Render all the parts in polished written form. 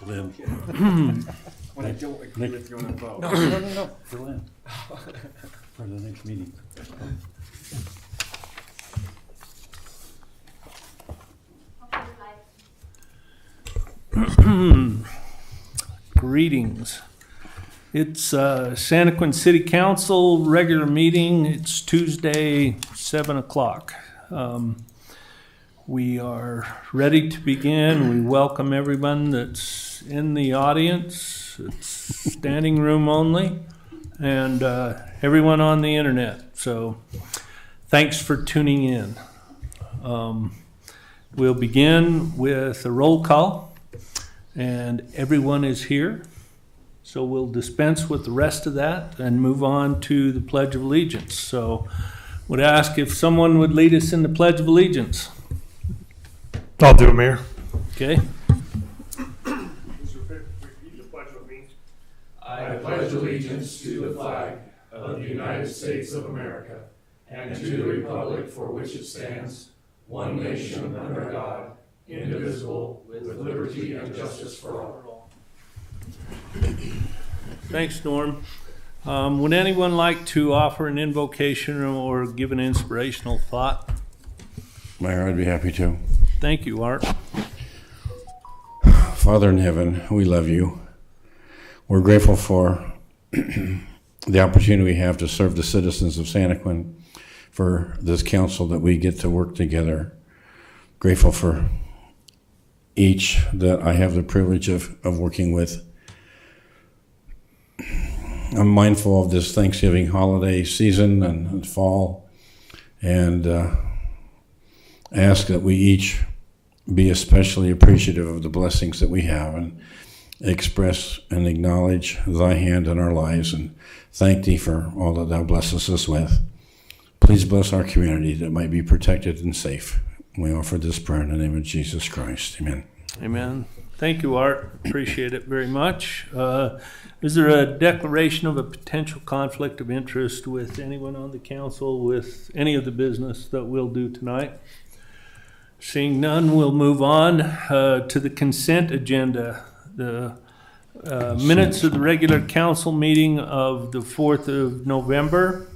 Lynn. When I don't agree with you on a vote. No, for Lynn. For the next meeting. Greetings. It's Santaquin City Council regular meeting. It's Tuesday, 7 o'clock. We are ready to begin. We welcome everyone that's in the audience. It's standing room only, and everyone on the internet. So thanks for tuning in. We'll begin with a roll call, and everyone is here. So we'll dispense with the rest of that and move on to the Pledge of Allegiance. So would ask if someone would lead us in the Pledge of Allegiance. I'll do it, Mayor. Okay. Repeat the pledge with me. I pledge allegiance to the flag of the United States of America and to the republic for which it stands, one nation under God, indivisible, with liberty and justice for all. Thanks, Norm. Would anyone like to offer an invocation or give an inspirational thought? Mayor, I'd be happy to. Thank you, Art. Father in heaven, we love you. We're grateful for the opportunity we have to serve the citizens of Santaquin, for this council that we get to work together. Grateful for each that I have the privilege of working with. I'm mindful of this Thanksgiving holiday season and fall, and ask that we each be especially appreciative of the blessings that we have and express and acknowledge thy hand in our lives and thank thee for all that thou blessest us with. Please bless our community that might be protected and safe. We offer this prayer in the name of Jesus Christ. Amen. Amen. Thank you, Art. Appreciate it very much. Is there a declaration of a potential conflict of interest with anyone on the council with any of the business that we'll do tonight? Seeing none, we'll move on to the consent agenda. The minutes of the regular council meeting of the 4th of November.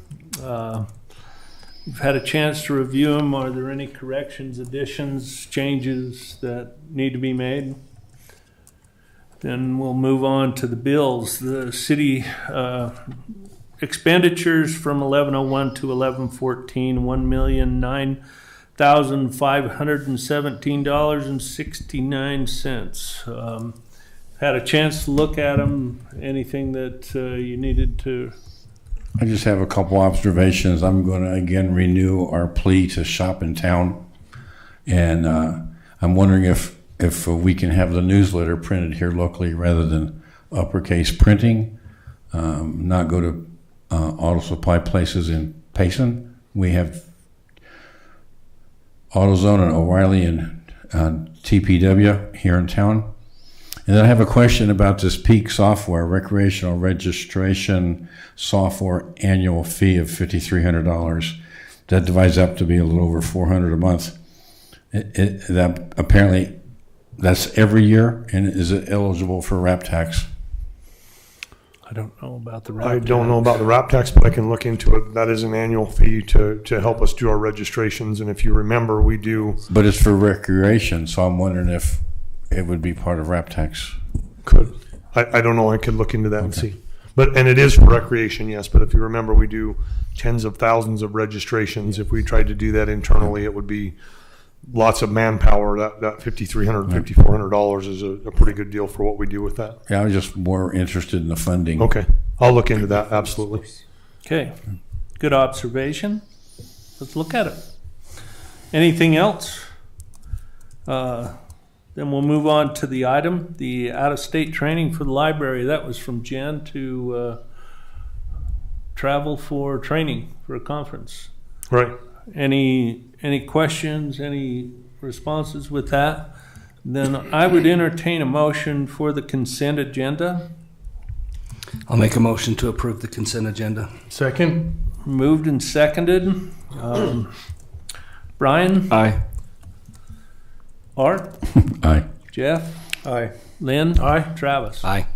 You've had a chance to review them. Are there any corrections, additions, changes that need to be made? Then we'll move on to the bills. The city expenditures from 1101 to 1114, $1,900,517.69. Had a chance to look at them. Anything that you needed to? I just have a couple observations. I'm going to again renew our plea to shop in town, and I'm wondering if we can have the newsletter printed here locally rather than uppercase printing. Not go to auto supply places in Payson. We have AutoZone and O'Reilly and TPW here in town. And then I have a question about this Peak software, recreational registration software annual fee of $5,300. That divides up to be a little over $400 a month. That apparently that's every year, and is it eligible for RAP tax? I don't know about the RAP I don't know about the RAP tax, but I can look into it. That is an annual fee to help us do our registrations. And if you remember, we do. But it's for recreation, so I'm wondering if it would be part of RAP tax. Could. I don't know. I could look into that and see. And it is for recreation, yes. But if you remember, we do tens of thousands of registrations. If we tried to do that internally, it would be lots of manpower. That $5,300, $5,400 is a pretty good deal for what we do with that. Yeah, I was just more interested in the funding. Okay. I'll look into that. Absolutely. Okay. Good observation. Let's look at it. Anything else? Then we'll move on to the item, the out-of-state training for the library. That was from Jen to travel for training for a conference. Right. Any questions, any responses with that? Then I would entertain a motion for the consent agenda. I'll make a motion to approve the consent agenda. Second. Moved and seconded. Brian? Aye. Art? Aye. Jeff? Aye. Lynn? Aye. Travis? Aye.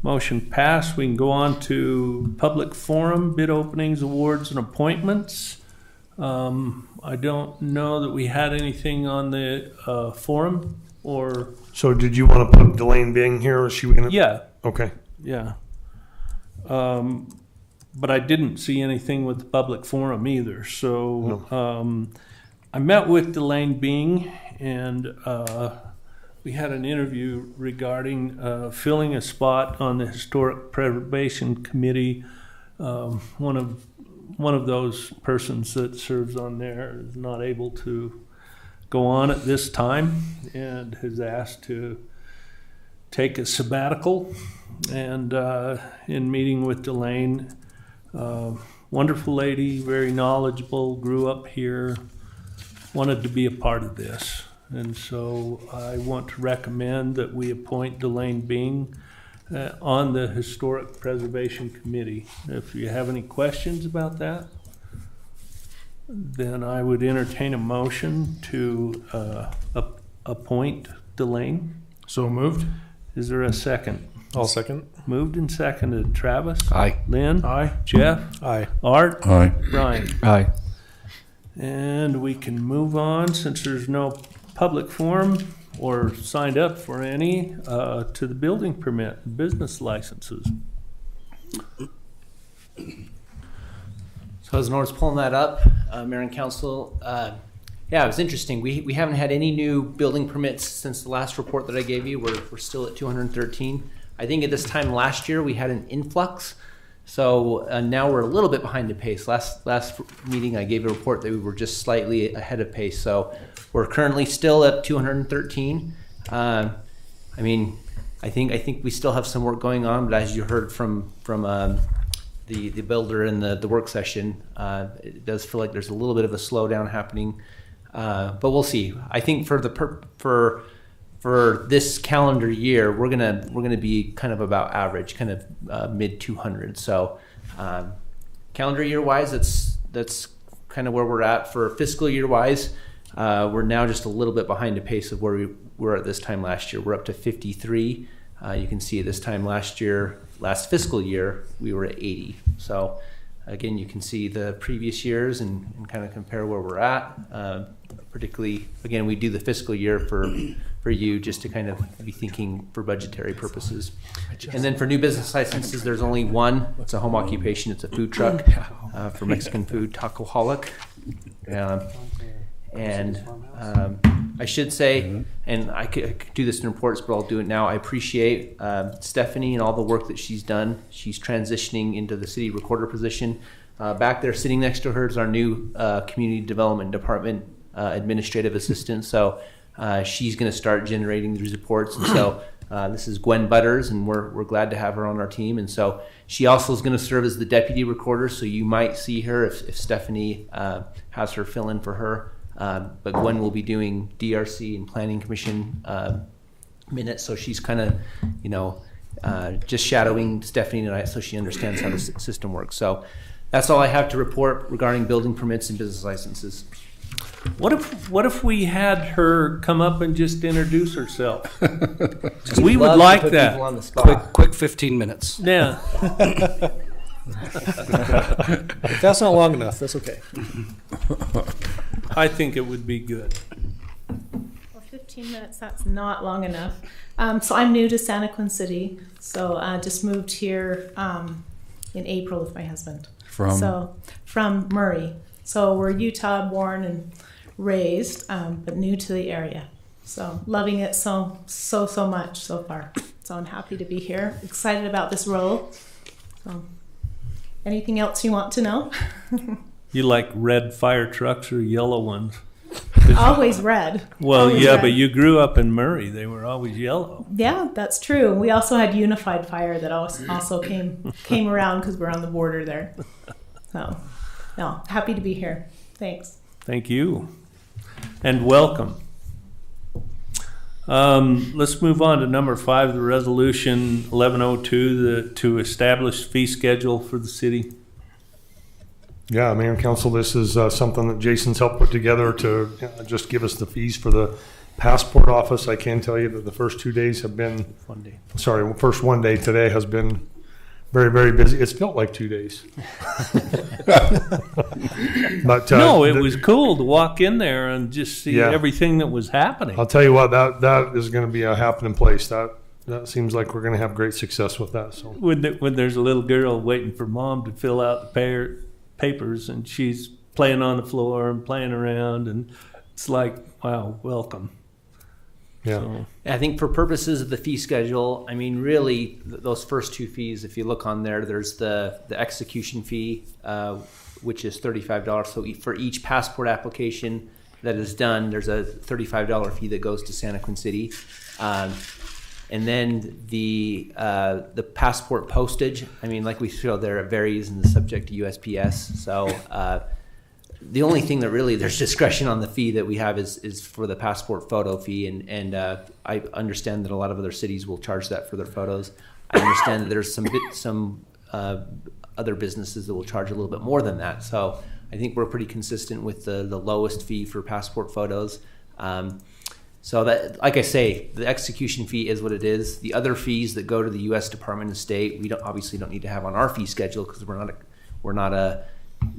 Motion passed. We can go on to public forum, bid openings, awards, and appointments. I don't know that we had anything on the forum, or So did you want to put Delane Bing here, or is she going to? yeah, Okay. yeah. But I didn't see anything with the public forum either. So I met with Delane Bing, and we had an interview regarding filling a spot on the Historic Preservation Committee. One of those persons that serves on there is not able to go on at this time and has asked to take a sabbatical. And in meeting with Delane, wonderful lady, very knowledgeable, grew up here, wanted to be a part of this. And so I want to recommend that we appoint Delane Bing on the Historic Preservation Committee. If you have any questions about that, then I would entertain a motion to appoint Delane. So moved. Is there a second? I'll second. Moved and seconded. Travis? Aye. Lynn? Aye. Jeff? Aye. Art? Aye. Brian? Aye. And we can move on, since there's no public forum or signed up for any, to the building permit, business licenses. So as Nor's pulling that up, Mayor and Council, yeah, it was interesting. We haven't had any new building permits since the last report that I gave you. We're still at 213. I think at this time last year we had an influx. So now we're a little bit behind the pace. Last meeting I gave a report that we were just slightly ahead of pace. So we're currently still at 213. I mean, I think we still have some work going on, but as you heard from the builder in the work session, it does feel like there's a little bit of a slowdown happening. But we'll see. I think for this calendar year, we're gonna be kind of about average, kind of mid 200. So calendar year wise, that's kind of where we're at. For fiscal year wise, we're now just a little bit behind the pace of where we were at this time last year. We're up to 53. You can see this time last fiscal year, we were at 80. So again, you can see the previous years and kind of compare where we're at. Particularly, again, we do the fiscal year for you just to kind of be thinking for budgetary purposes. And then for new business licenses, there's only one. It's a home occupation. It's a food truck for Mexican food, Tacoholic. And I should say, and I could do this in reports, but I'll do it now. I appreciate Stephanie and all the work that she's done. She's transitioning into the city recorder position. Back there sitting next to her is our new community development department administrative assistant. So she's going to start generating these reports. And so this is Gwen Butters, and we're glad to have her on our team. And so she also is going to serve as the deputy recorder. So you might see her if Stephanie has her fill in for her. But Gwen will be doing DRC and Planning Commission minutes. So she's kind of, just shadowing Stephanie tonight so she understands how the system works. So that's all I have to report regarding building permits and business licenses. What if we had her come up and just introduce herself? We would like that. On the spot. Quick 15 minutes. Yeah. If that's not long enough, that's okay. I think it would be good. Well, 15 minutes, that's not long enough. So I'm new to Santaquin City. So I just moved here in April with my husband. From Murray. So we're Utah born and raised, but new to the area. So loving it so much so far. So I'm happy to be here. Excited about this role. So anything else you want to know? You like red fire trucks or yellow ones? Always red. Well, Always yeah, red. but you grew up in Murray. They were always yellow. Yeah, that's true. We also had Unified Fire that also came around because we're on the border there. So, no, happy to be here. Thanks. Thank you. And welcome. Let's move on to number 5, the resolution 1102 to establish fee schedule for the city. Yeah, Mayor and Council, this is something that Jason's helped put together to just give us the fees for the Passport office, I can tell you that the first 2 days have been, first one day today has been very, very busy. It's felt like 2 days. But, No, it was cool to walk in there and just see everything that was happening. I'll tell you what, that is going to be a happening place. That seems like we're going to have great success with that. So When there's a little girl waiting for mom to fill out the papers and she's playing on the floor and playing around, and it's like, wow, welcome. yeah. So, I think for purposes of the fee schedule, I mean, really, those first two fees, if you look on there, there's the execution fee, which is $35. So for each passport application that is done, there's a $35 fee that goes to Santaquin City. And then the passport postage, I mean, like we showed there, it varies and is subject to USPS. So the only thing that really there's discretion on the fee that we have is for the passport photo fee. And I understand that a lot of other cities will charge that for their photos. I understand that there's some other businesses that will charge a little bit more than that. So I think we're pretty consistent with the lowest fee for passport photos. So that, like I say, the execution fee is what it is. The other fees that go to the U.S. Department of State, we obviously don't need to have on our fee schedule because we're not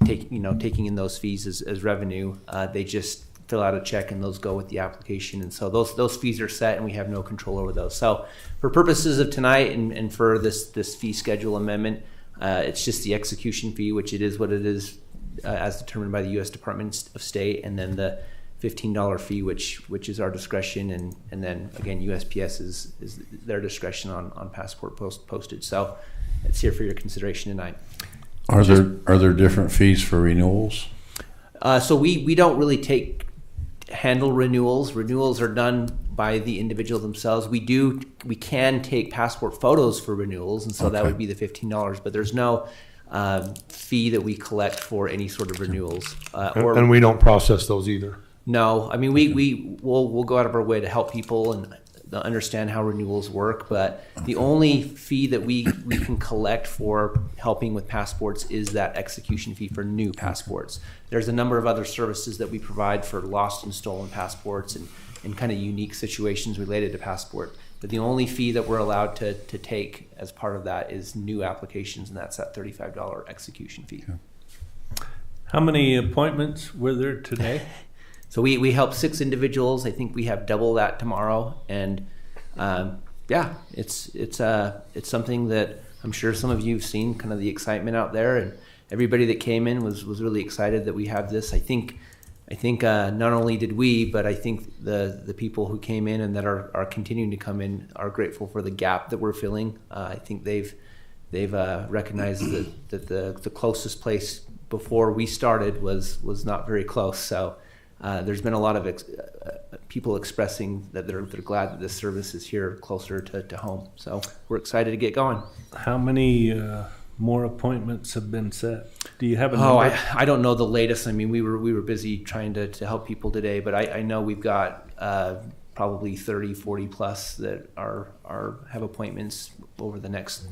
taking in those fees as revenue. They just fill out a check and those go with the application. And so those fees are set and we have no control over those. So for purposes of tonight and for this fee schedule amendment, it's just the execution fee, which it is what it is as determined by the U.S. Department of State, and then the $15 fee, which is our discretion, and then again USPS is their discretion on passport postage. So it's here for your consideration tonight. Are there different fees for renewals? So we don't really handle renewals. Renewals are done by the individual themselves. We can take passport photos for renewals, and so that would be the $15. But there's no fee that we collect for any sort of renewals. And we don't process those either. No, I mean we'll go out of our way to help people and understand how renewals work, but the only fee that we can collect for helping with passports is that execution fee for new passports. There's a number of other services that we provide for lost and stolen passports and kind of unique situations related to passport. But the only fee that we're allowed to take as part of that is new applications, and that's that $35 execution fee. Okay. how many appointments were there today? So we help 6 individuals. I think we have double that tomorrow, and it's something that I'm sure some of you have seen, kind of the excitement out there, and everybody that came in was really excited that we have this. I think not only did we, but I think the people who came in and that are continuing to come in are grateful for the gap that we're filling. I think they've recognized that the closest place before we started was not very close. So. There's been a lot of people expressing that they're glad that this service is here closer to home. So we're excited to get going. How many more appointments have been set? Do you have a number? I don't know the latest. I mean, we were busy trying to help people today, but I know we've got probably 30, 40 plus that have appointments over the next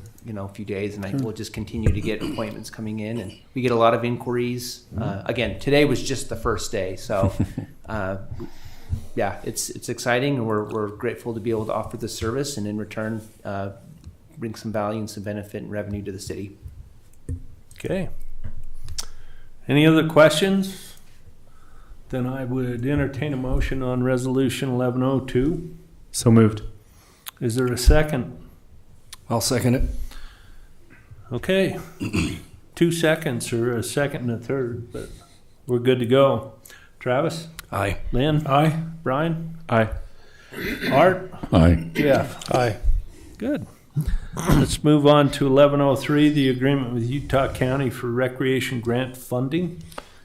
few days, and I will just continue to get appointments coming in, and we get a lot of inquiries. Again, today was just the first day, so it's exciting, and we're grateful to be able to offer this service, and in return bring some value and some benefit and revenue to the city. Okay. Any other questions? Then I would entertain a motion on Resolution 1102. So moved. Is there a second? I'll second it. Okay. 2 seconds, or a second and a third, but we're good to go. Travis? Aye. Lynn? Aye. Brian? Aye. Art? Aye. Jeff? Aye. Good. Let's move on to 1103, the agreement with Utah County for recreation grant funding.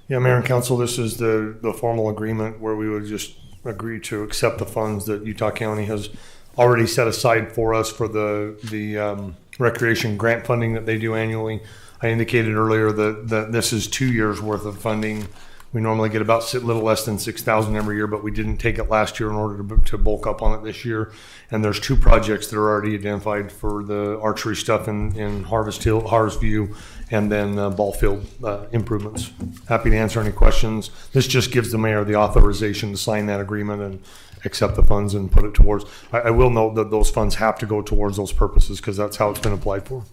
Yeah, Mayor and Council, this is the formal agreement where we would just agree to accept the funds that Utah County has already set aside for us for the recreation grant funding that they do annually. I indicated earlier that this is 2 years worth of funding. We normally get about a little less than $6,000 every year, but we didn't take it last year in order to bulk up on it this year. And there's 2 projects that are already identified for the archery stuff in Harvest View, and then ball field improvements. Happy to answer any questions. This just gives the mayor the authorization to sign that agreement and accept the funds and put it towards. I will note that those funds have to go towards those purposes because that's how it's been applied for.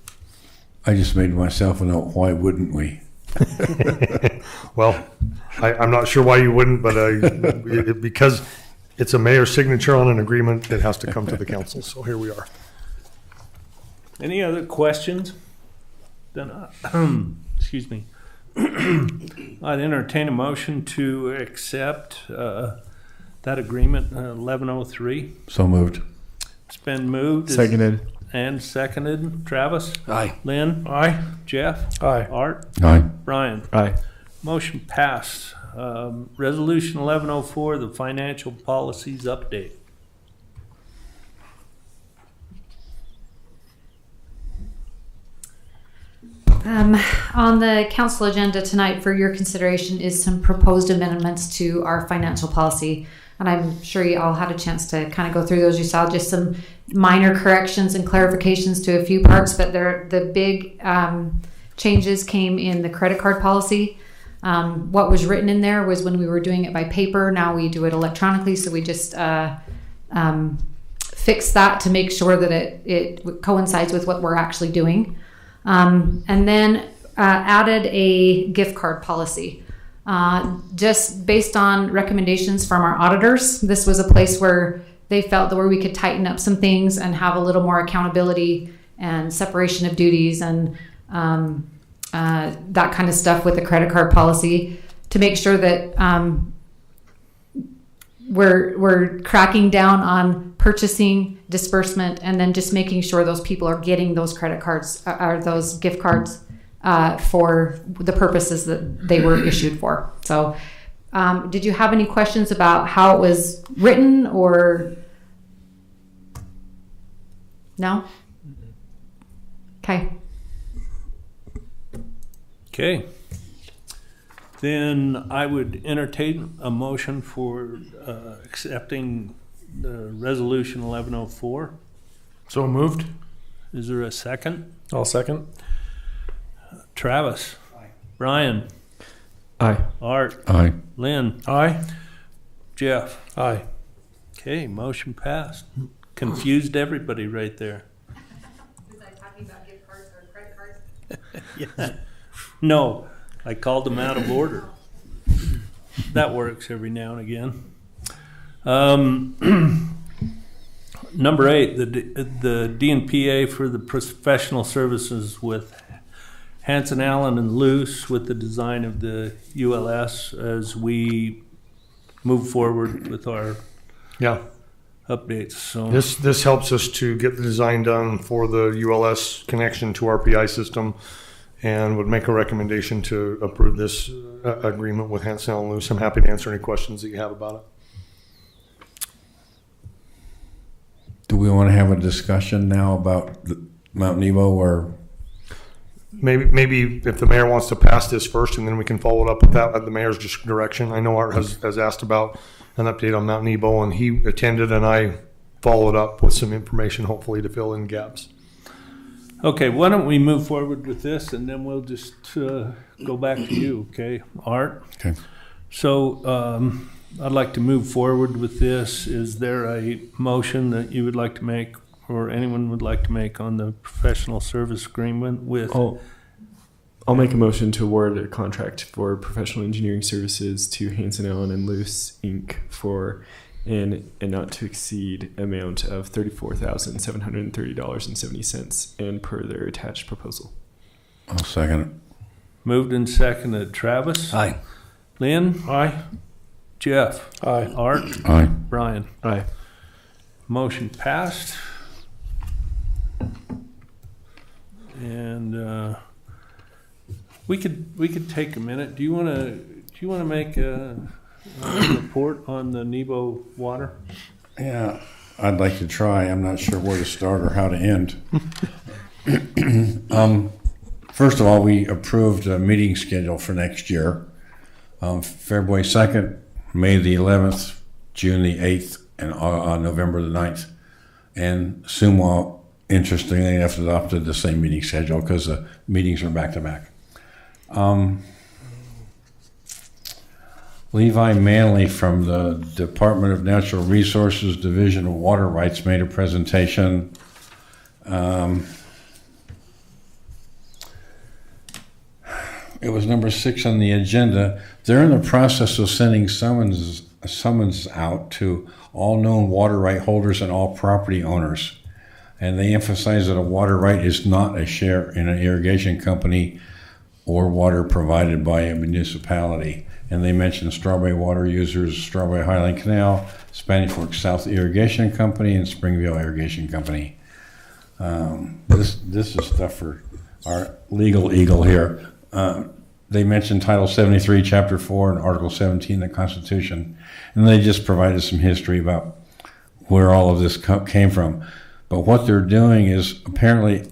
I just made myself a note, why wouldn't we? Well, I'm not sure why you wouldn't, but because it's a mayor's signature on an agreement, it has to come to the council. So here we are. Any other questions? Then, excuse me. I'd entertain a motion to accept that agreement, 1103. So moved. It's been moved. Seconded. And seconded. Travis? Aye. Lynn? Aye. Jeff? Aye. Art? Aye. Brian? Aye. Motion passed. Resolution 1104, the financial policies update. On the council agenda tonight for your consideration is some proposed amendments to our financial policy. And I'm sure you all had a chance to kind of go through those. You saw just some minor corrections and clarifications to a few parts, but the big changes came in the credit card policy. What was written in there was when we were doing it by paper. Now we do it electronically. So we just fix that to make sure that it coincides with what we're actually doing. And then added a gift card policy. Just based on recommendations from our auditors, this was a place where they felt that where we could tighten up some things and have a little more accountability and separation of duties and that kind of stuff with the credit card policy to make sure that we're cracking down on purchasing, disbursement, and then just making sure those people are getting those credit cards or those gift cards for the purposes that they were issued for. So did you have any questions about how it was written or no? Okay. Okay. Then I would entertain a motion for accepting the resolution 1104. So moved. Is there a second? I'll second. Travis? Aye. Brian? Aye. Art? Aye. Lynn? Aye. Jeff? Aye. Okay, motion passed. Confused everybody right there. Was I talking about gift cards or credit cards? Yeah. No, I called them out of order. That works every now and again. Number 8, the DNPA for the professional services with Hanson Allen and Luce with the design of the ULS as we move forward with our updates. So This helps us to get the design done for the ULS connection to our PI system, and would make a recommendation to approve this agreement with Hanson Allen Luce. I'm happy to answer any questions that you have about it. Do we want to have a discussion now about Mount Nebo or? Maybe if the mayor wants to pass this first, and then we can follow it up with that at the mayor's direction. I know Art has asked about an update on Mount Nebo, and he attended, and I followed up with some information, hopefully to fill in gaps. okay, why don't we move forward with this, and then we'll just go back to you, okay? Art? Okay. So I'd like to move forward with this. Is there a motion that you would like to make, or anyone would like to make, on the professional service agreement with? I'll make a motion to award a contract for professional engineering services to Hanson Allen and Luce Inc. for an not to exceed amount of $34,730.70 and per their attached proposal. I'll second it. Moved and seconded. Travis? Aye. Lynn? Aye. Jeff? Aye. Art? Aye. Brian? Aye. Motion passed. And we could take a minute. Do you want to make a report on the Nebo water? Yeah, I'd like to try. I'm not sure where to start or how to end. First of all, we approved a meeting schedule for next year. February 2nd, May the 11th, June the 8th, and November the 9th. And Sumo, interestingly enough, adopted the same meeting schedule because the meetings are back to back. Levi Manley from the Department of Natural Resources Division of Water Rights made a presentation. It was number 6 on the agenda. They're in the process of sending summons out to all known water right holders and all property owners. And they emphasize that a water right is not a share in an irrigation company or water provided by a municipality. And they mentioned Strawberry Water Users, Strawberry Highland Canal, Spanish Fork South Irrigation Company, and Springville Irrigation Company. This is stuff for our legal eagle here. They mentioned Title 73, Chapter 4, and Article 17 of the Constitution. And they just provided some history about where all of this came from. But what they're doing is apparently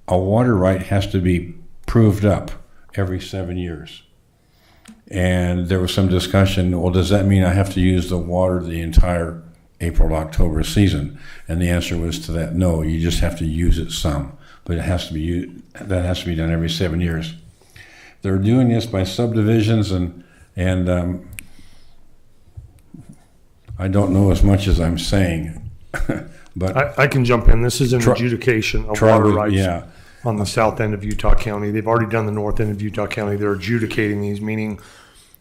a water right has to be proved up every 7 years. And there was some discussion, well, does that mean I have to use the water the entire April to October season? And the answer was to that, no, you just have to use it some. But it has to be that has to be done every 7 years. They're doing this by subdivisions, and I don't know as much as I'm saying. But I can jump in. This is an adjudication of water rights on the south end of Utah County. They've already done the north end of Utah County. They're adjudicating these, meaning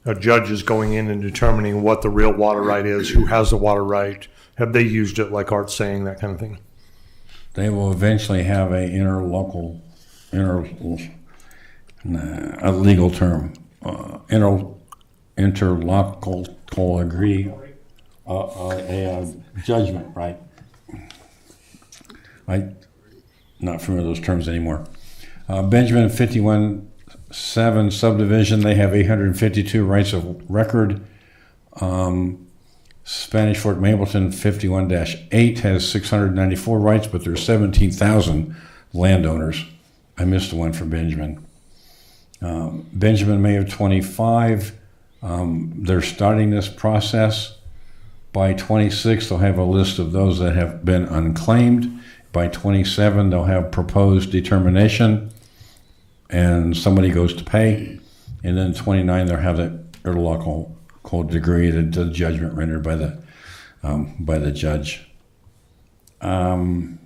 a judge is going in and determining what the real water right is, who has the water right, have they used it, like Art's saying, that kind of thing. They will eventually have a legal term, interlocal agree, a judgment, right? I'm not familiar with those terms anymore. Benjamin 51-7 subdivision, they have 852 rights of record. Spanish Fork Mapleton 51-8 has 694 rights, but there's 17,000 landowners. I missed the one for Benjamin. Benjamin May of 25, they're starting this process. By 26, they'll have a list of those that have been unclaimed. By 27, they'll have proposed determination, and somebody goes to pay. And then 29, they'll have that interlocal degree, the judgment rendered by the judge. Santaquin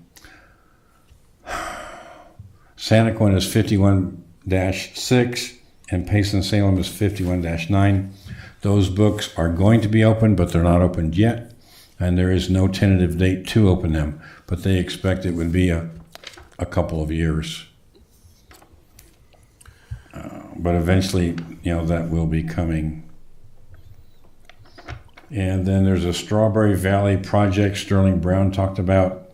is 51-6, and Payson Salem is 51-9. Those books are going to be opened, but they're not opened yet, and there is no tentative date to open them, but they expect it would be a couple of years. But eventually, that will be coming. And then there's a Strawberry Valley project Sterling Brown talked about,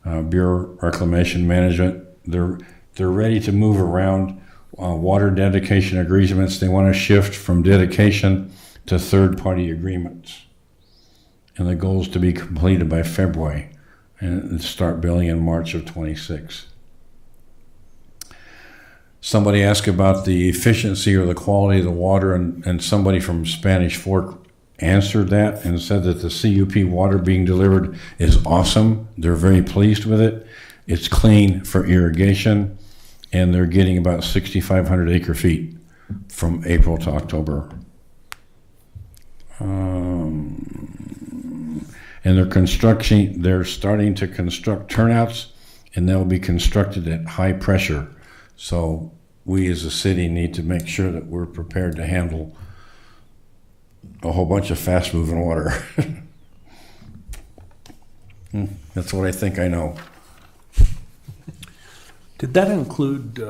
Bureau Reclamation Management. They're ready to move around water dedication agreements. They want to shift from dedication to third-party agreements. And the goal is to be completed by February and start billing in March of 26. Somebody asked about the efficiency or the quality of the water, and somebody from Spanish Fork answered that and said that the CUP water being delivered is awesome. They're very pleased with it. It's clean for irrigation, and they're getting about 6,500 acre feet from April to October. And they're starting to construct turnouts, and they'll be constructed at high pressure. So we as a city need to make sure that we're prepared to handle a whole bunch of fast moving water. That's what I think I know. Did that include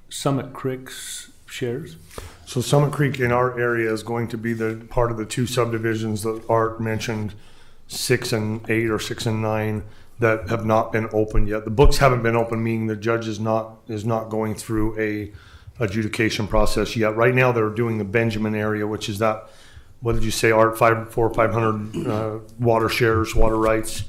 Summit Creek's shares? So Summit Creek in our area is going to be the part of the two subdivisions that Art mentioned, 6 and 8 or 6 and 9, that have not been opened yet. The books haven't been open, meaning the judge is not going through a adjudication process yet. Right now they're doing the Benjamin area, which is that, what did you say, Art, 500 water shares, water rights.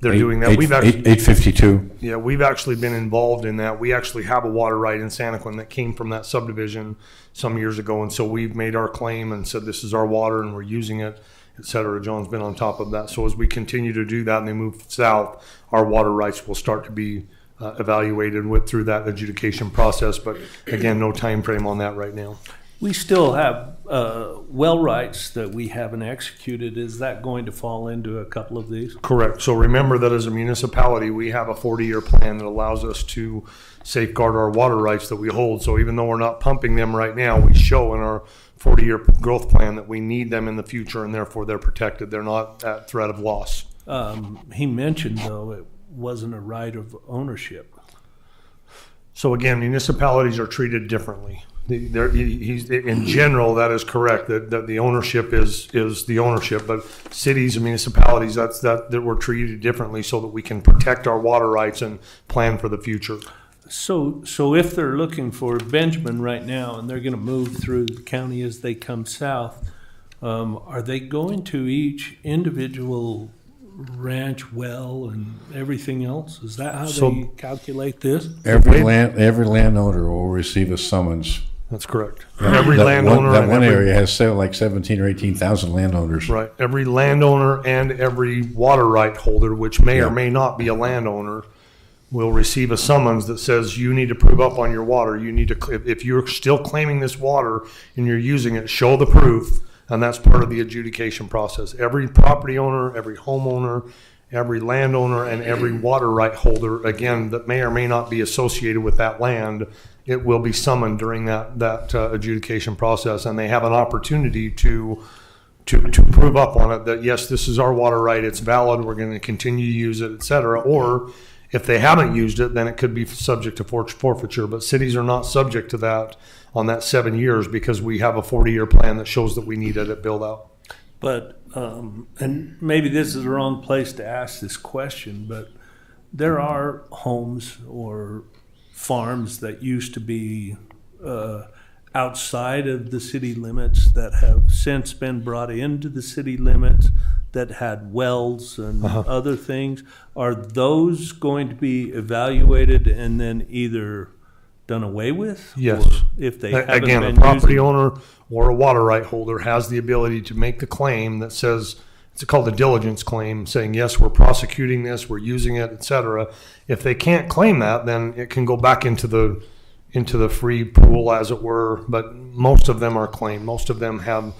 They're doing that. 852. Yeah, we've actually been involved in that. We actually have a water right in Santaquin that came from that subdivision some years ago, and so we've made our claim and said this is our water and we're using it, et cetera. John's been on top of that. So as we continue to do that and they move south, our water rights will start to be evaluated through that adjudication process. But again, no time frame on that right now. We still have well rights that we haven't executed. Is that going to fall into a couple of these? Correct. So remember that as a municipality, we have a 40-year plan that allows us to safeguard our water rights that we hold. So even though we're not pumping them right now, we show in our 40-year growth plan that we need them in the future, and therefore they're protected. They're not at threat of loss. He mentioned, though, it wasn't a right of ownership. So again, municipalities are treated differently. In general, that is correct, that the ownership is the ownership, but cities and municipalities, that we're treated differently so that we can protect our water rights and plan for the future. So if they're looking for Benjamin right now and they're going to move through the county as they come south, are they going to each individual ranch well and everything else? Is that how they calculate this? Every landowner will receive a summons. That's correct. Every landowner. That one area has like 17 or 18,000 landowners. Right. Every landowner and every water right holder, which may or may not be a landowner, will receive a summons that says you need to prove up on your water. You need to, if you're still claiming this water and you're using it, show the proof, and that's part of the adjudication process. Every property owner, every homeowner, every landowner, and every water right holder, again, that may or may not be associated with that land, it will be summoned during that adjudication process, and they have an opportunity to prove up on it that yes, this is our water right, it's valid, we're going to continue to use it, etc. Or if they haven't used it, then it could be subject to forfeiture. But cities are not subject to that on that 7 years because we have a 40-year plan that shows that we need it at build out. But, and maybe this is the wrong place to ask this question, but there are homes or farms that used to be outside of the city limits that have since been brought into the city limits that had wells and other things. Are those going to be evaluated and then either done away with? Yes. Or if they haven't again, been a property using... owner or a water right holder has the ability to make the claim that says, it's called a diligence claim, saying, yes, we're prosecuting this, we're using it, etc. If they can't claim that, then it can go back into the free pool, as it were. But most of them are claimed. Most of them have,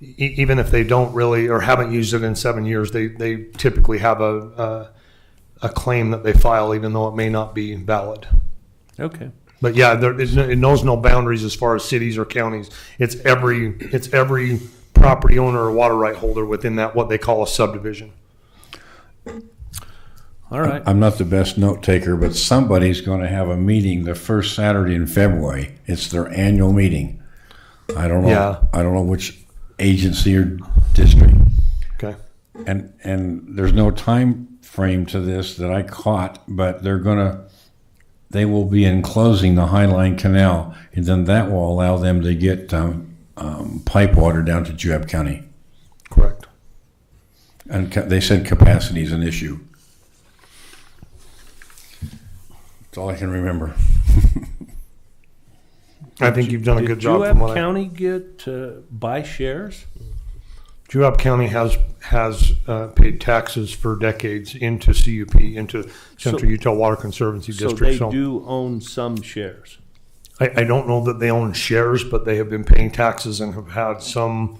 even if they don't really or haven't used it in 7 years, they typically have a claim that they file, even though it may not be valid. Okay. But yeah, it knows no boundaries as far as cities or counties. It's every property owner or water right holder within that what they call a subdivision. All right. I'm not the best note taker, but somebody's going to have a meeting the first Saturday in February. It's their annual meeting. I don't know. Yeah. I don't know which agency or district. Okay. And there's no time frame to this that I caught, but they will be enclosing the Highline Canal, and then that will allow them to get pipe water down to Juab County. Correct. And they said capacity is an issue. That's all I can remember. I think you've done a good job. Did Juab County get buy shares? Juab County has paid taxes for decades into CUP, into Central Utah Water Conservancy District. So they do own some shares. I don't know that they own shares, but they have been paying taxes and have had some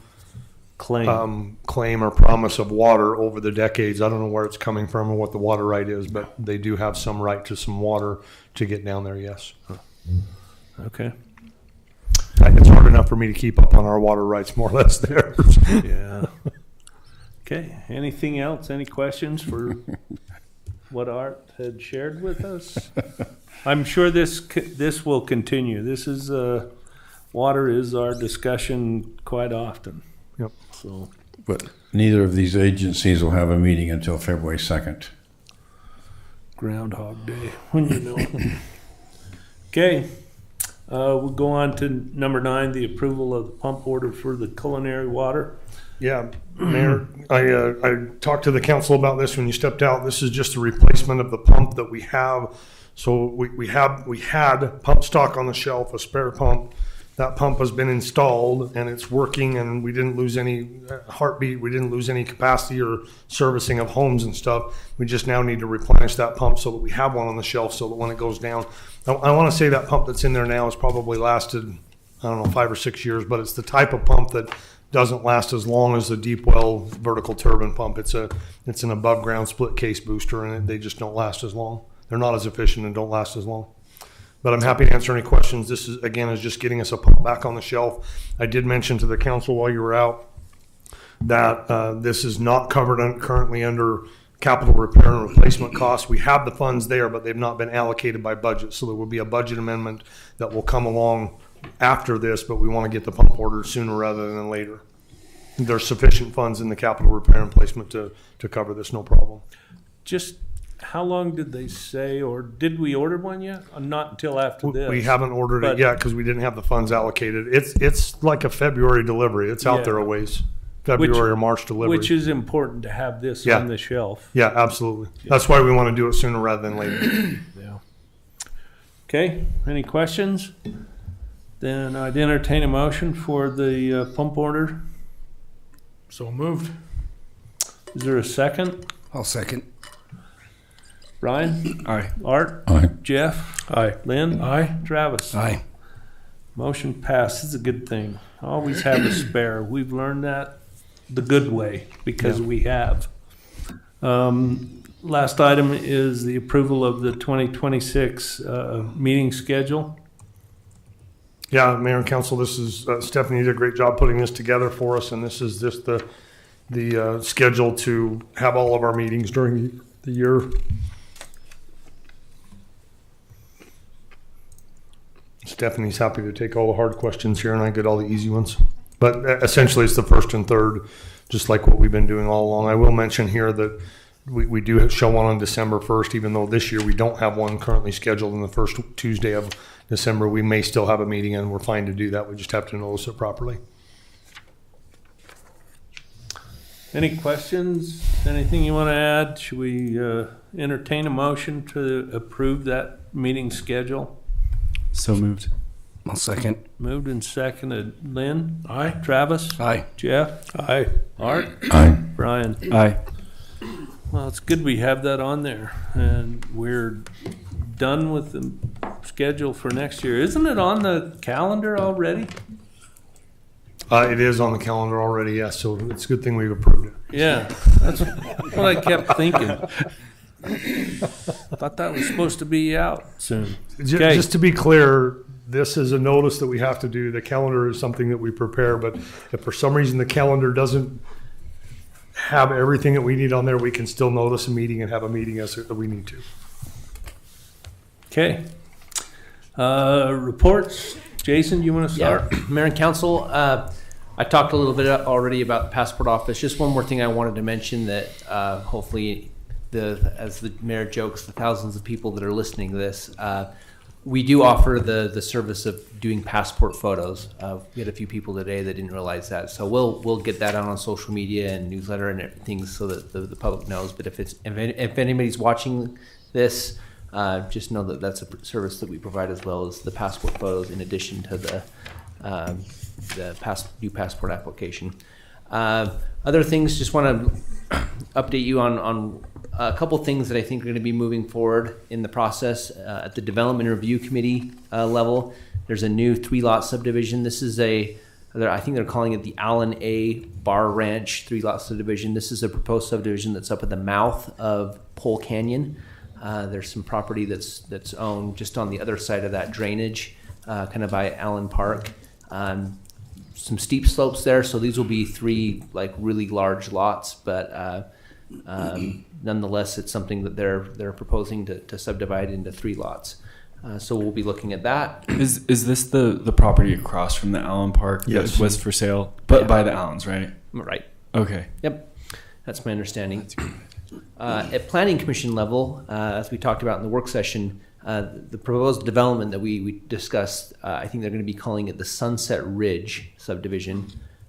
claim or promise of water over the decades. I don't know where it's coming from or what the water right is, but they do have some right to some water to get down there, yes. Okay. It's hard enough for me to keep up on our water rights, more or less theirs. Yeah. Okay. Anything else? Any questions for what Art had shared with us? I'm sure this will continue. This is water is our discussion quite often. Yep. So, but neither of these agencies will have a meeting until February 2nd. Groundhog Day, when you know. Okay. We'll go on to number 9, the approval of the pump order for the culinary water. Yeah, Mayor, I talked to the council about this when you stepped out. This is just a replacement of the pump that we have. So we had pump stock on the shelf, a spare pump. That pump has been installed and it's working, and we didn't lose any heartbeat. We didn't lose any capacity or servicing of homes and stuff. We just now need to replenish that pump so that we have one on the shelf so that when it goes down, I want to say that pump that's in there now has probably lasted I don't know, 5 or 6 years, but it's the type of pump that doesn't last as long as the deep well vertical turbine pump. It's an above ground split case booster, and they just don't last as long. They're not as efficient and don't last as long. But I'm happy to answer any questions. This is, again, is just getting us a pump back on the shelf. I did mention to the council while you were out that this is not covered currently under capital repair and replacement costs. We have the funds there, but they've not been allocated by budget. So there will be a budget amendment that will come along after this, but we want to get the pump ordered sooner rather than later. There's sufficient funds in the capital repair and placement to cover this, no problem. Just how long did they say, or did we order one yet? Not until after this. We haven't ordered it yet because we didn't have the funds allocated. It's like a February delivery. It's out there a ways. February or March delivery. Which is important to have this on the shelf. Yeah, absolutely. That's why we want to do it sooner rather than later. Yeah. Okay, any questions? Then I'd entertain a motion for the pump order. So moved. Is there a second? I'll second. Brian? Aye. Art? Aye. Jeff? Aye. Lynn? Aye. Travis? Aye. Motion passed. This is a good thing. Always have a spare. We've learned that the good way because we have. Last item is the approval of the 2026 meeting schedule. Yeah, Mayor and Council, this is Stephanie did a great job putting this together for us, and this is just the schedule to have all of our meetings during the year. Stephanie's happy to take all the hard questions here, and I get all the easy ones. But essentially, it's the first and third, just like what we've been doing all along. I will mention here that we do show one on December 1st, even though this year we don't have one currently scheduled in the first Tuesday of December. We may still have a meeting, and we're fine to do that. We just have to notice it properly. Any questions? Anything you want to add? Should we entertain a motion to approve that meeting schedule? So moved. I'll second. Moved and seconded. Lynn? Aye. Travis? Aye. Jeff? Aye. Art? Aye. Brian? Aye. Well, it's good we have that on there, and we're done with the schedule for next year. Isn't it on the calendar already? It is on the calendar already, yes, so it's a good thing we've approved it. Yeah, that's what I kept thinking. I thought that was supposed to be out soon. Okay. Just to be clear, this is a notice that we have to do. The calendar is something that we prepare, but if for some reason the calendar doesn't have everything that we need on there, we can still notice a meeting and have a meeting as we need to. Okay. Reports. Jason, you want to start? Yeah. Mayor and Council, I talked a little bit already about the passport office. Just one more thing I wanted to mention that hopefully, as the mayor jokes, the thousands of people that are listening to this, we do offer the service of doing passport photos. We had a few people today that didn't realize that, so we'll get that out on social media and newsletter and everything so that the public knows. But if anybody's watching this, just know that that's a service that we provide, as well as the passport photos, in addition to the new passport application. Other things, just want to update you on a couple things that I think are going to be moving forward in the process. At the Development Review Committee level, there's a new 3-lot subdivision. This is I think they're calling it the Allen A. Bar Ranch 3-lot subdivision. This is a proposed subdivision that's up at the mouth of Pole Canyon. There's some property that's owned just on the other side of that drainage, kind of by Allen Park. Some steep slopes there, so these will be 3 really large lots, but nonetheless, it's something that they're proposing to subdivide into 3 lots. So we'll be looking at that. Is this the property across from the Allen Park that was for sale, but by the Allens, right? Right. Okay. Yep, that's my understanding. At Planning Commission level, as we talked about in the work session, the proposed development that we discussed, I think they're going to be calling it the Sunset Ridge subdivision.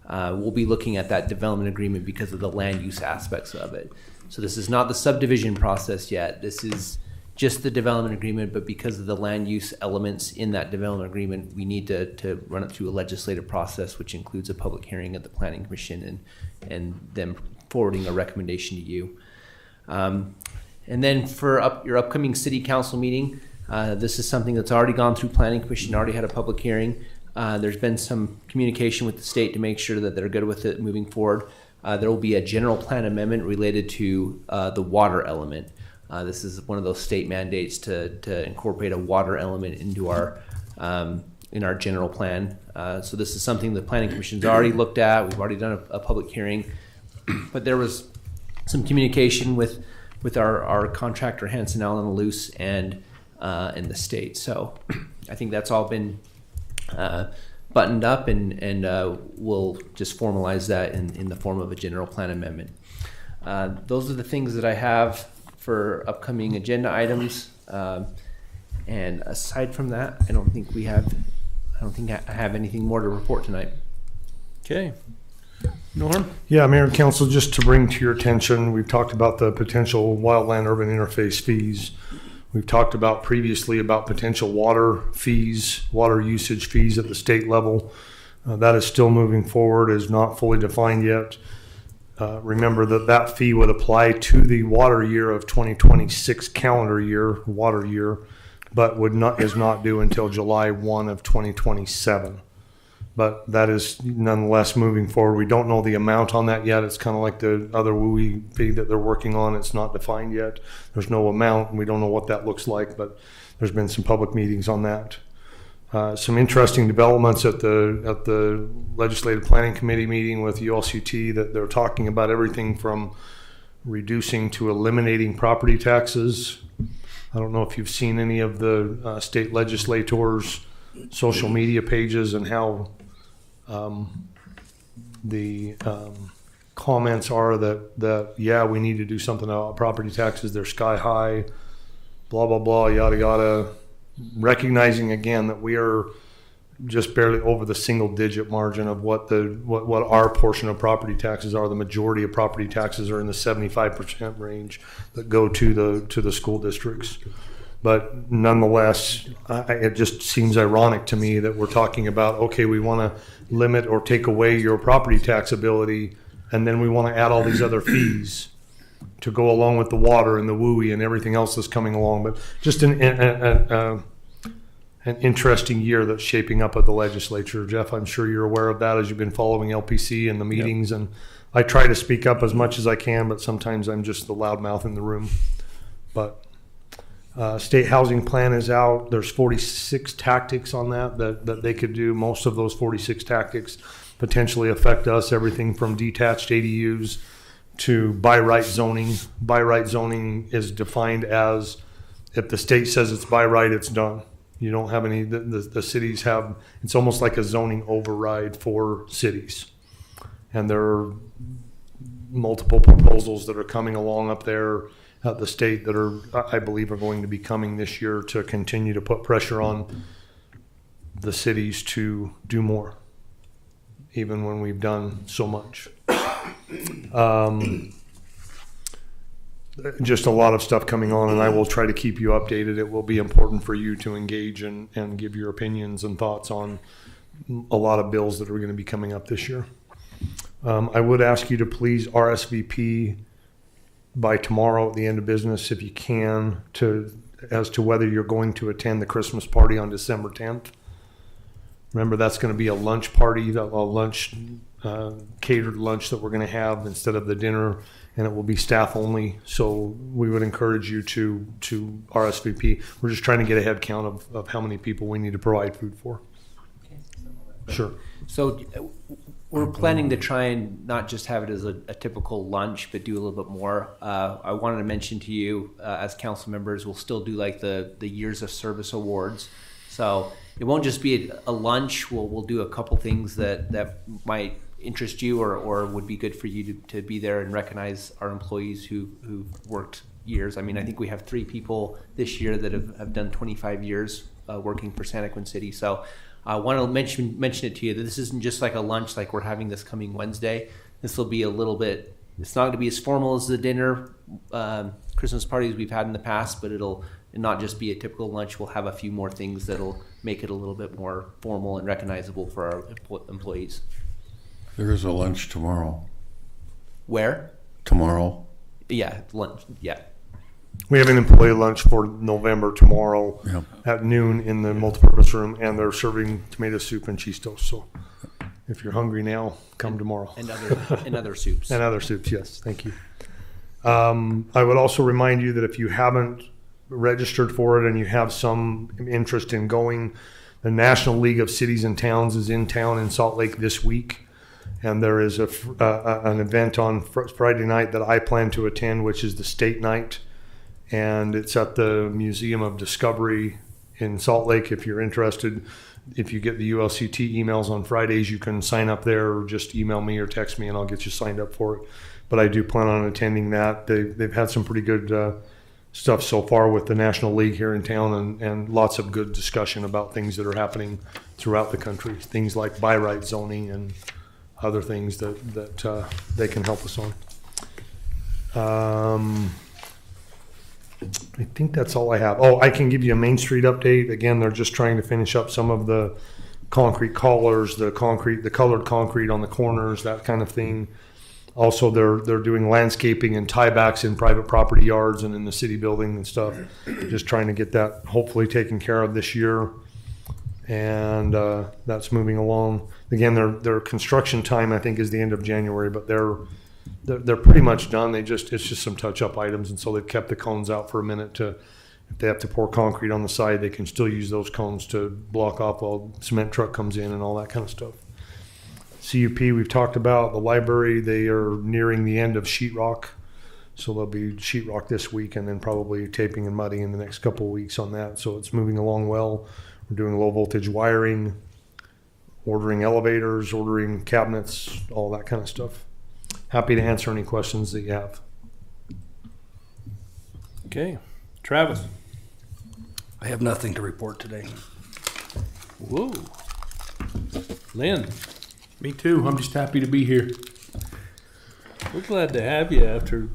We'll be looking at that development agreement because of the land use aspects of it. So this is not the subdivision process yet. This is just the development agreement, but because of the land use elements in that development agreement, we need to run it through a legislative process, which includes a public hearing at the Planning Commission and them forwarding a recommendation to you. And then for your upcoming City Council meeting, this is something that's already gone through Planning Commission, already had a public hearing. There's been some communication with the state to make sure that they're good with it moving forward. There will be a general plan amendment related to the water element. This is one of those state mandates to incorporate a water element into our in our general plan. So this is something the Planning Commission's already looked at. We've already done a public hearing, but there was some communication with our contractor Hanson Allen Luce and the state. So I think that's all been buttoned up, and we'll just formalize that in the form of a general plan amendment. Those are the things that I have for upcoming agenda items. And aside from that, I don't think I have anything more to report tonight. Okay. Norm? Yeah, Mayor and Council, just to bring to your attention, we've talked about the potential wildland urban interface fees. We've talked about previously about potential water fees, water usage fees at the state level. That is still moving forward, is not fully defined yet. Remember that fee would apply to the water year of 2026 calendar year, water year, but is not due until July 1 of 2027. But that is nonetheless moving forward. We don't know the amount on that yet. It's kind of like the other WUI fee that they're working on. It's not defined yet. There's no amount, and we don't know what that looks like, but there's been some public meetings on that. Some interesting developments at the Legislative Planning Committee meeting with ULCT, that they're talking about everything from reducing to eliminating property taxes. I don't know if you've seen any of the state legislators' social media pages and how the comments are that yeah, we need to do something about property taxes. They're sky high, blah, blah, blah, yada, yada. Recognizing again that we are just barely over the single digit margin of what our portion of property taxes are. The majority of property taxes are in the 75% range that go to the school districts. But nonetheless, it just seems ironic to me that we're talking about, okay, we want to limit or take away your property tax ability, and then we want to add all these other fees to go along with the water and the WUI and everything else that's coming along. But just an interesting year that's shaping up at the legislature. Jeff, I'm sure you're aware of that as you've been following LPC and the meetings. Yep. And I try to speak up as much as I can, but sometimes I'm just the loudmouth in the room. But state housing plan is out. There's 46 tactics on that they could do. Most of those 46 tactics potentially affect us. Everything from detached ADUs to by right zoning. By right zoning is defined as if the state says it's by right, it's done. You don't have any, the cities have, it's almost like a zoning override for cities. And there are multiple proposals that are coming along up there at the state that are, I believe, are going to be coming this year to continue to put pressure on the cities to do more, even when we've done so much. Just a lot of stuff coming on, and I will try to keep you updated. It will be important for you to engage and give your opinions and thoughts on a lot of bills that are going to be coming up this year. I would ask you to please RSVP by tomorrow at the end of business, if you can, as to whether you're going to attend the Christmas party on December 10th. Remember, that's going to be a lunch party, a lunch, catered lunch that we're going to have instead of the dinner, and it will be staff only. So we would encourage you to RSVP. We're just trying to get a head count of how many people we need to provide food for. Okay. Sure. So we're planning to try and not just have it as a typical lunch, but do a little bit more. I wanted to mention to you, as council members, we'll still do like the Years of Service Awards. So it won't just be a lunch. We'll do a couple things that might interest you or would be good for you to be there and recognize our employees who've worked years. I mean, I think we have 3 people this year that have done 25 years working for Santaquin City. So I want to mention it to you that this isn't just like a lunch like we're having this coming Wednesday. This will be a little bit, it's not going to be as formal as the dinner Christmas parties we've had in the past, but it'll not just be a typical lunch. We'll have a few more things that'll make it a little bit more formal and recognizable for our employees. There is a lunch tomorrow. Where? Tomorrow. Yeah, lunch. Yeah. We have an employee lunch for November tomorrow Yep. at noon in the multipurpose room, and they're serving tomato soup and cheese toast. So if you're hungry now, come tomorrow. And other soups. And other soups, yes. Thank you. I would also remind you that if you haven't registered for it and you have some interest in going, the National League of Cities and Towns is in town in Salt Lake this week. And there is an event on Friday night that I plan to attend, which is the state night. And it's at the Museum of Discovery in Salt Lake. If you're interested, if you get the ULCT emails on Fridays, you can sign up there or just email me or text me and I'll get you signed up for it. But I do plan on attending that. They've had some pretty good stuff so far with the National League here in town and lots of good discussion about things that are happening throughout the country. Things like by right zoning and other things that they can help us on. I think that's all I have. Oh, I can give you a Main Street update. Again, they're just trying to finish up some of the concrete collars, the colored concrete on the corners, that kind of thing. Also, they're doing landscaping and tiebacks in private property yards and in the city building and stuff. Just trying to get that hopefully taken care of this year. And that's moving along. Again, their construction time, I think, is the end of January, but they're pretty much done. It's just some touch-up items, and so they've kept the cones out for a minute to, if they have to pour concrete on the side, they can still use those cones to block off while the cement truck comes in and all that kind of stuff. CUP, we've talked about. The library, they are nearing the end of sheetrock, so there'll be sheetrock this week and then probably taping and mudding in the next couple of weeks on that. So it's moving along well. We're doing low voltage wiring, ordering elevators, ordering cabinets, all that kind of stuff. Happy to answer any questions that you have. Okay. Travis. I have nothing to report today. Whoa. Lynn. Me too. I'm just happy to be here. We're glad to have you after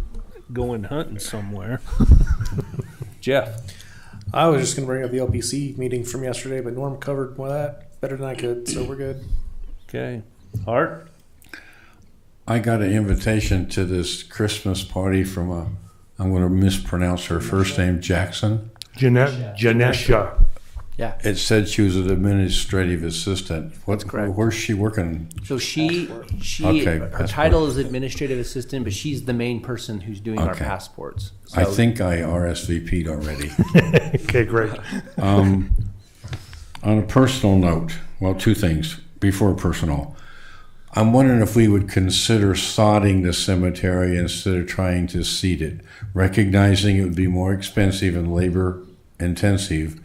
going hunting somewhere. Jeff. I was just going to bring up the LPC meeting from yesterday, but Norm covered that better than I could, so we're good. Okay. Art. I got an invitation to this Christmas party from I'm going to mispronounce her first name, Jackson. Janesha. Yeah. It said she was an administrative assistant. That's correct. Where's she working? So she Okay, her title is administrative assistant, but she's the main person who's doing our passports. So I think I RSVP'd already. Okay, great. On a personal note, well, two things before personal. I'm wondering if we would consider sodding the cemetery instead of trying to seed it, recognizing it would be more expensive and labor intensive,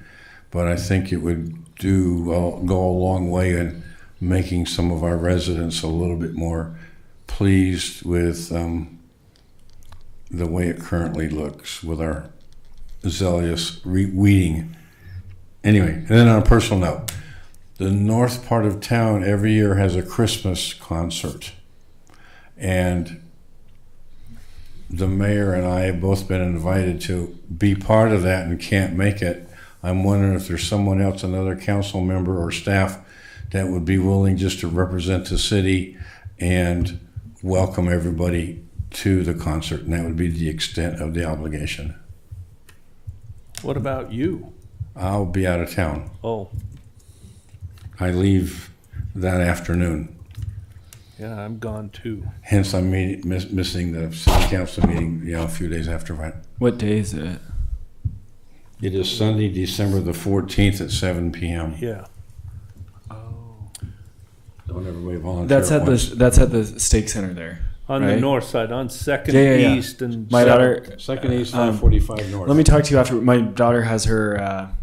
but I think it would go a long way in making some of our residents a little bit more pleased with the way it currently looks with our zealous weeding. Anyway, and then on a personal note, the north part of town every year has a Christmas concert. And the mayor and I have both been invited to be part of that and can't make it. I'm wondering if there's someone else, another council member or staff, that would be willing just to represent the city and welcome everybody to the concert. And that would be the extent of the obligation. What about you? I'll be out of town. Oh. I leave that afternoon. Yeah, I'm gone too. Hence, I'm missing the city council meeting, a few days after that. What day is it? It is Sunday, December the 14th at 7 p.m. Yeah. Don't everybody volunteer That's at the Stake Center there. On right? the north side, on 2nd Yeah. East and my daughter 2nd East, 545 North. Let me talk to you after. My daughter has her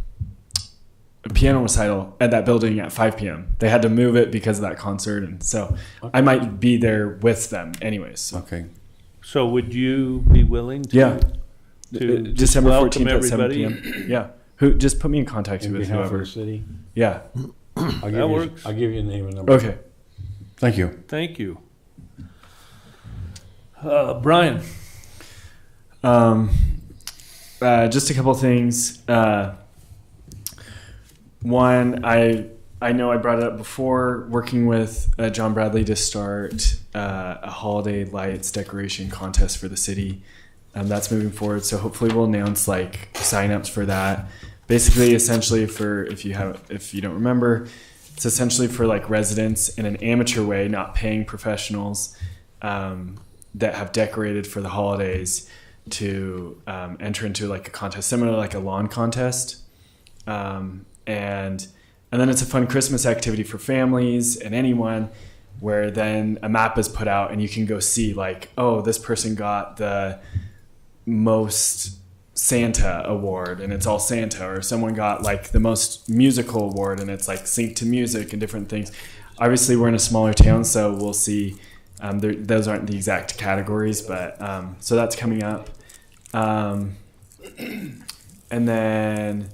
piano recital at that building at 5 p.m. They had to move it because of that concert, and so I might be there with them anyways. Okay. So would you be willing to? To December welcome 14th at 7 everybody? p.m. Yeah. Who just put me in contact In with behalf whoever. of the city? Yeah. That works. I'll give you a name and number. Okay. Thank you. Thank you. Brian. Just a couple things. One, I know I brought it up before, working with John Bradley to start a holiday lights decoration contest for the city. That's moving forward. So hopefully we'll announce like signups for that. Basically, essentially for if you don't remember, it's essentially for like residents in an amateur way, not paying professionals that have decorated for the holidays to enter into like a contest similar to like a lawn contest, and then it's a fun Christmas activity for families and anyone, where then a map is put out and you can go see like, oh, this person got the most Santa award and it's all Santa, or someone got like the most musical award and it's like sync to music and different things. Obviously we're in a smaller town, so we'll see. Those aren't the exact categories, but so that's coming up. And then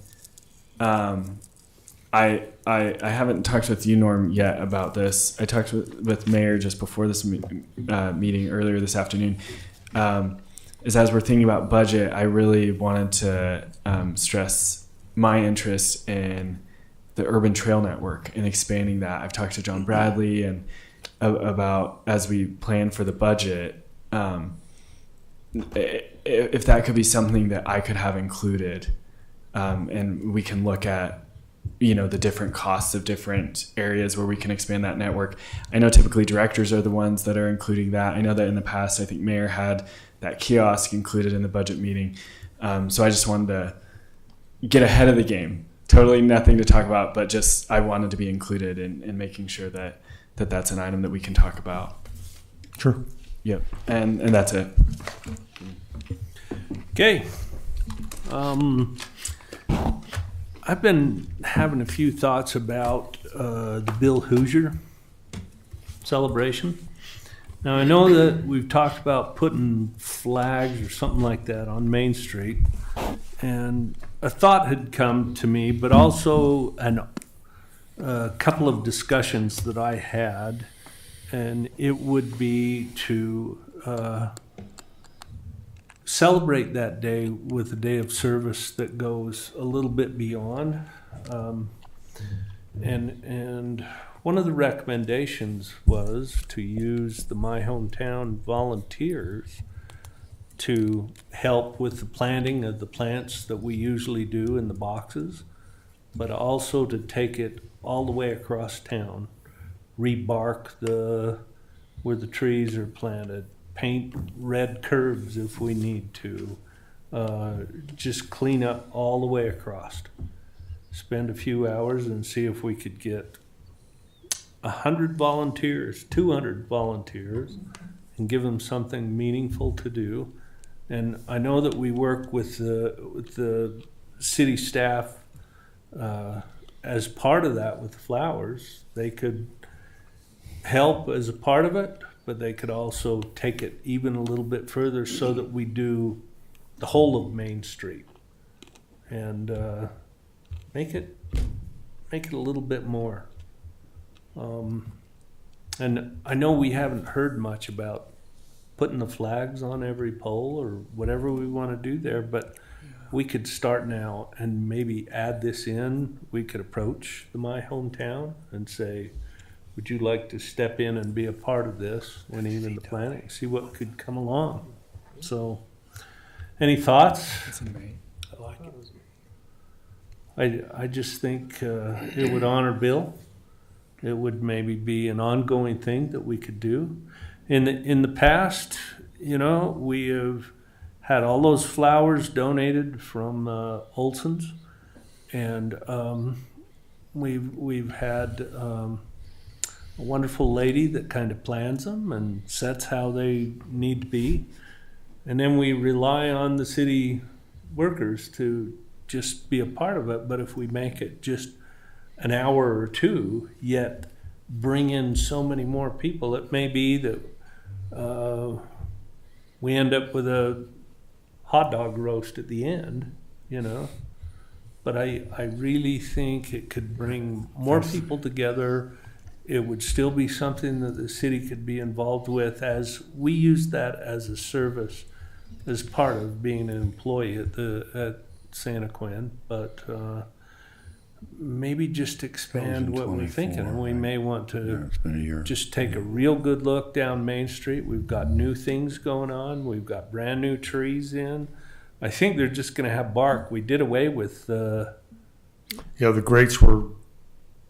I haven't talked with you, Norm, yet about this. I talked with Mayor just before this meeting earlier this afternoon. Is as we're thinking about budget, I really wanted to stress my interest in the urban trail network and expanding that. I've talked to John Bradley and about as we plan for the budget, if that could be something that I could have included, and we can look at, you know, the different costs of different areas where we can expand that network. I know typically directors are the ones that are including that. I know that in the past, I think Mayor had that kiosk included in the budget meeting. So I just wanted to get ahead of the game. Totally nothing to talk about, but just I wanted to be included in making sure that that's an item that we can talk about. Sure. Yep. And that's it. Okay. I've been having a few thoughts about the Bill Hoosier celebration. Now, I know that we've talked about putting flags or something like that on Main Street, and a thought had come to me, but also a couple of discussions that I had, and it would be to celebrate that day with a day of service that goes a little bit beyond. And one of the recommendations was to use the My Hometown volunteers to help with the planting of the plants that we usually do in the boxes, but also to take it all the way across town, rebark where the trees are planted, paint red curbs if we need to, just clean up all the way across. Spend a few hours and see if we could get 100 volunteers, 200 volunteers, and give them something meaningful to do. And I know that we work with the city staff as part of that with the flowers. They could help as a part of it, but they could also take it even a little bit further so that we do the whole of Main Street and make it a little bit more. And I know we haven't heard much about putting the flags on every pole or whatever we want to do there, but we could start now and maybe add this in. We could approach the My Hometown and say, would you like to step in and be a part of this and even the planning, see what could come along? So, any thoughts? I like it. I just think it would honor Bill. It would maybe be an ongoing thing that we could do. In the past, you know, we have had all those flowers donated from Olson's, and we've had a wonderful lady that kind of plans them and sets how they need to be, and then we rely on the city workers to just be a part of it. But if we make it just an hour or two, yet bring in so many more people, it may be that we end up with a hot dog roast at the end, you know. But I really think it could bring more people together. It would still be something that the city could be involved with, as we use that as a service, as part of being an employee at Santaquin. But maybe just expand what we're thinking. And we right? may want Yeah, to it's been a year. just take a real good look down Main Street. We've got new things going on. We've got brand new trees in. I think they're just going to have bark. We did away with Yeah, the grates were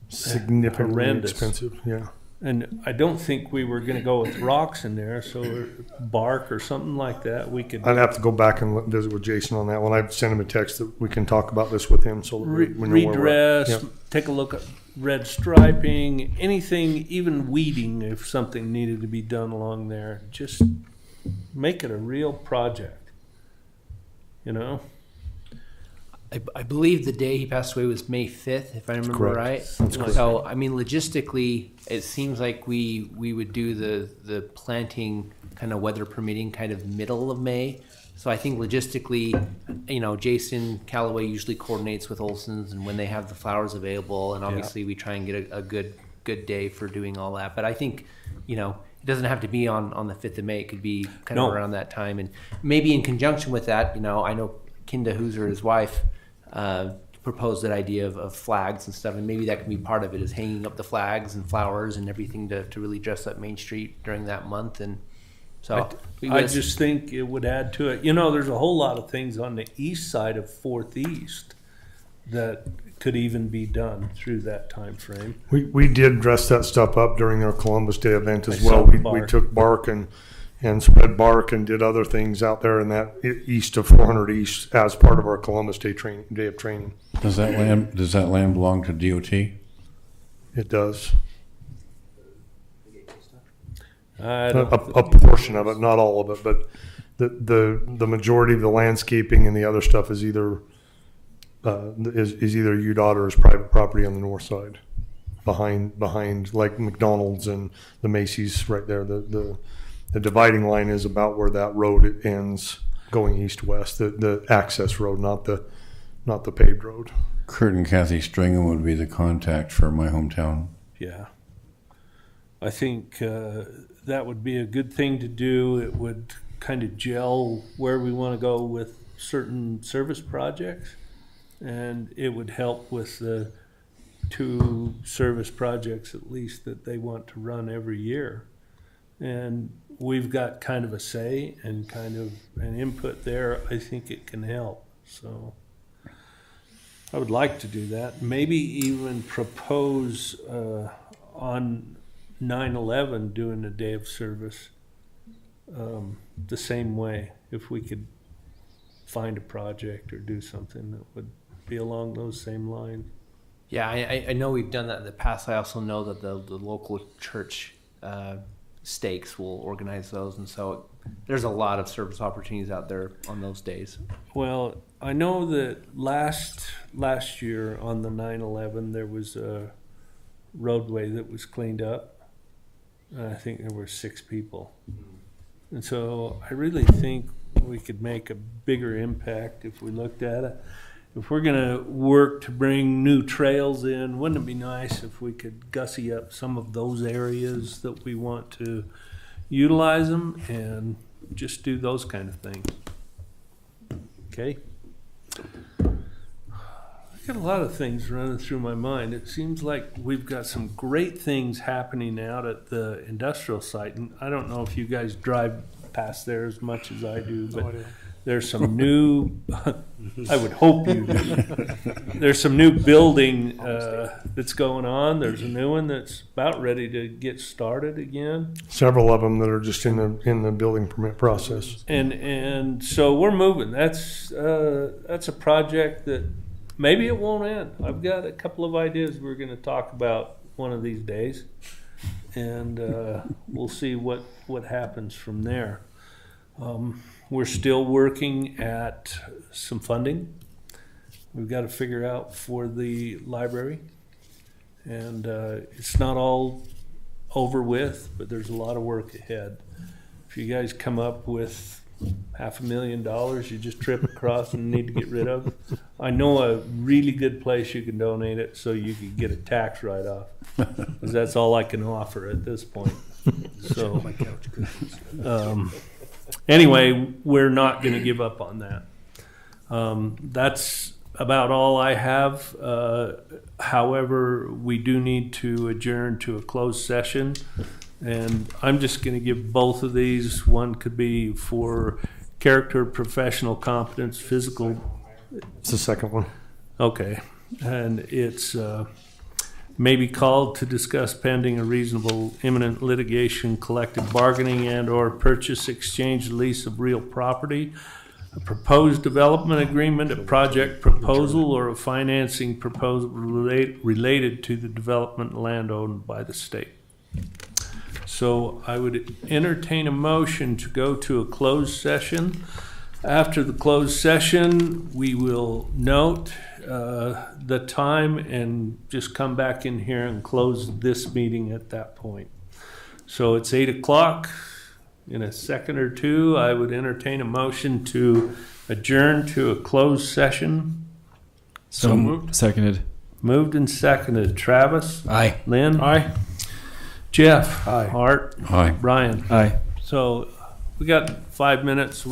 significantly horrendous. expensive. Yeah. And I don't think we were going to go with rocks in there, so bark or something like that. We could I'd have to go back and visit with Jason on that one. I've sent him a text that we can talk about this with him. So that we know where we're at. redress, Yeah. take a look at red striping, anything, even weeding if something needed to be done along there. Just make it a real project, you know? I believe the day he passed away was May 5th, if I remember correct. right. That's correct. So, I mean, logistically, it seems like we would do the planting kind of weather permitting kind of middle of May. So I think logistically, you know, Jason Calloway usually coordinates with Olson's and when they have the flowers available. And obviously we try and get a good day for doing all that. But I think, you know, it doesn't have to be on the 5th of May. It could be kind of around that time. And maybe in conjunction with that, you know, I know Kinda Hooser, his wife, proposed that idea of flags and stuff, and maybe that can be part of it, is hanging up the flags and flowers and everything to really dress up Main Street during that month. And so I just think it would add to it. You know, there's a whole lot of things on the east side of 4th East that could even be done through that time frame. We did dress that stuff up during our Columbus Day event as I well. saw the We bark. took bark and spread bark and did other things out there in that east of 400 East as part of our Columbus Day of training. Does that land belong to DOT? It does. I A, don't a portion of it, not all of it, but the majority of the landscaping and the other stuff is either UDOT or is private property on the north side, behind like McDonald's and the Macy's right there. The dividing line is about where that road ends, going east-west. The access road, not the paved road. Kurt and Kathy Stringham would be the contact for my hometown. Yeah. I think that would be a good thing to do. It would kind of gel where we want to go with certain service projects, and it would help with the 2 service projects at least that they want to run every year. And we've got kind of a say and kind of an input there. I think it can help. So I would like to do that. Maybe even propose on 9/11 doing a day of service the same way, if we could find a project or do something that would be along those same lines. Yeah, I know we've done that in the past. I also know that the local church stakes will organize those, and so there's a lot of service opportunities out there on those days. Well, I know that last year on the 9/11 there was a roadway that was cleaned up. I think there were 6 people. And so I really think we could make a bigger impact if we looked at it. If we're going to work to bring new trails in, wouldn't it be nice if we could gussy up some of those areas that we want to utilize them and just do those kind of things? Okay? I've got a lot of things running through my mind. It seems like we've got some great things happening out at the industrial site. And I don't know if you guys drive past there as much as I do, but there's some new, I would hope you do. There's some new building that's going on. There's a new one that's about ready to get started again. Several of them that are just in the building permit process. And so we're moving. That's a project that maybe it won't end. I've got a couple of ideas we're going to talk about one of these days, and we'll see what happens from there. We're still working at some funding. We've got to figure out for the library, and it's not all over with, but there's a lot of work ahead. If you guys come up with $500,000 you just trip across and need to get rid of, I know a really good place you can donate it so you can get a tax write-off, because that's all I can offer at this point. So anyway, we're not going to give up on that. That's about all I have. However, we do need to adjourn to a closed session. And I'm just going to give both of these. One could be for character, professional competence, physical. It's the second one. Okay. And it's may be called to discuss pending a reasonable imminent litigation, collective bargaining, and or purchase, exchange, lease of real property, a proposed development agreement, a project proposal, or a financing proposal related to the development land owned by the state. So I would entertain a motion to go to a closed session. After the closed session, we will note the time and just come back in here and close this meeting at that point. So it's 8 o'clock. In a second or two, I would entertain a motion to adjourn to a closed session. So moved. Seconded. Moved and seconded. Travis? Aye. Lynn? Aye. Jeff? Aye. Art? Aye. Brian? Aye. So we got 5 minutes. We